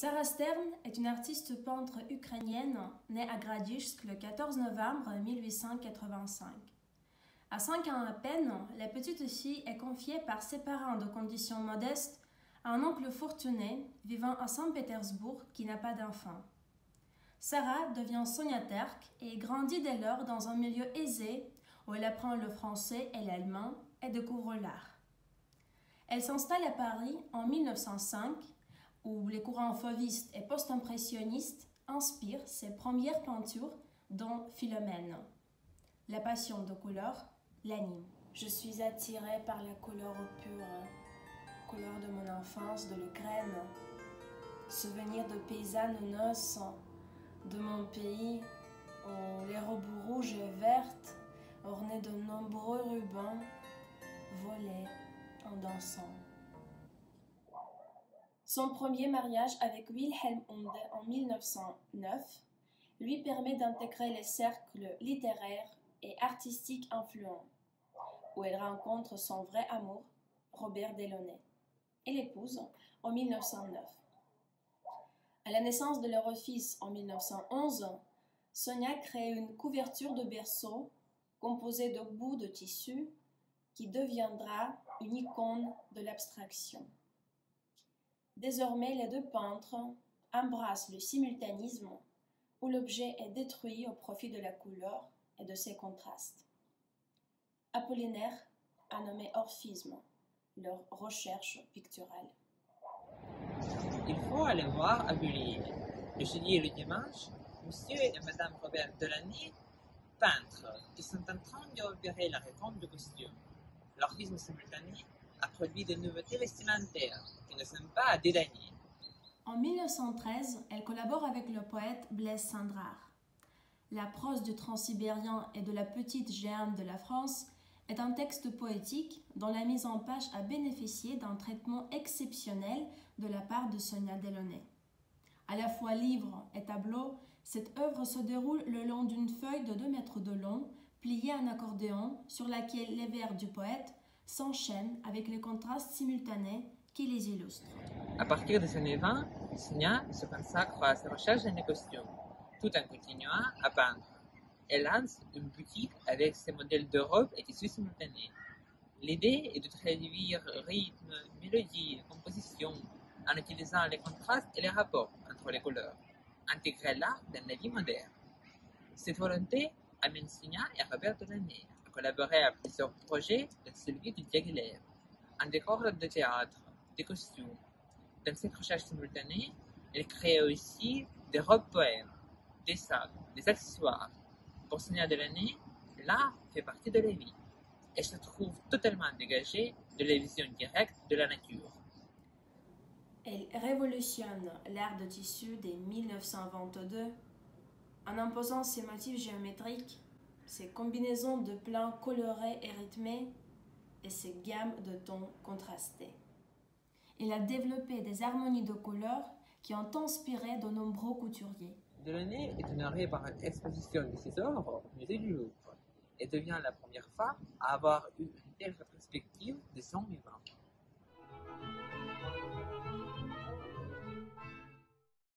Sarah Stern est une artiste peintre ukrainienne née à Gradichsk le 14 novembre 1885. À 5 ans à peine, la petite fille est confiée par ses parents de conditions modestes à un oncle fortuné vivant à Saint-Pétersbourg qui n'a pas d'enfant. Sarah devient sognataire et grandit dès lors dans un milieu aisé où elle apprend le français et l'allemand et découvre l'art. Elle s'installe à Paris en 1905 où les courants fauvistes et post-impressionnistes inspirent ses premières peintures, dont Philomène. La passion de couleur l'anime. Je suis attirée par la couleur pure, couleur de mon enfance, de l'Ukraine, souvenir de paysannes noces de mon pays, où les robes rouges et vertes, ornées de nombreux rubans, volaient en dansant. Son premier mariage avec Wilhelm Hunde en 1909 lui permet d'intégrer les cercles littéraires et artistiques influents, où elle rencontre son vrai amour, Robert Delaunay, et l'épouse en 1909. À la naissance de leur fils en 1911, Sonia crée une couverture de berceau composée de bouts de tissu qui deviendra une icône de l'abstraction. Désormais, les deux peintres embrassent le simultanisme où l'objet est détruit au profit de la couleur et de ses contrastes. Apollinaire a nommé orphisme leur recherche picturale. Il faut aller voir à Bully. Le jeudi et le dimanche, monsieur et madame Robert Delaunay, peintres, qui sont en train d'opérer la réforme du costume. L'orphisme simultané a produit de nouveautés vestimentaires qui ne sont pas à dédaigner. En 1913, elle collabore avec le poète Blaise Cendrars. La prose du Transsibérien et de la petite géante de la France est un texte poétique dont la mise en page a bénéficié d'un traitement exceptionnel de la part de Sonia Delaunay. À la fois livre et tableau, cette œuvre se déroule le long d'une feuille de 2 mètres de long, pliée en accordéon, sur laquelle les vers du poète s'enchaînent avec les contrastes simultanés qui les illustrent. À partir des années 20, Sonia se consacre à sa recherche dans les costumes, tout en continuant à peindre. Elle lance une boutique avec ses modèles de robes et tissus simultanés. L'idée est de traduire rythme, mélodie et composition en utilisant les contrastes et les rapports entre les couleurs, intégrer l'art dans la vie moderne. Cette volonté amène Sonia et Robert Delaunay à collaborer à plusieurs projets dans celui du Diaghilev, un décor de théâtre, des costumes. Dans cette recherche simultanée, elle crée aussi des robes poèmes, des sacs, des accessoires. Pour Sonia Delaunay, l'art fait partie de la vie et se trouve totalement dégagée de la vision directe de la nature. Elle révolutionne l'art de tissu dès 1922 en imposant ses motifs géométriques, ses combinaisons de plans colorés et rythmés et ses gammes de tons contrastés. Elle a développé des harmonies de couleurs qui ont inspiré de nombreux couturiers. Delaunay est honorée par une exposition de ses œuvres au musée du Louvre et devient la première femme à avoir eu une telle rétrospective de son vivant.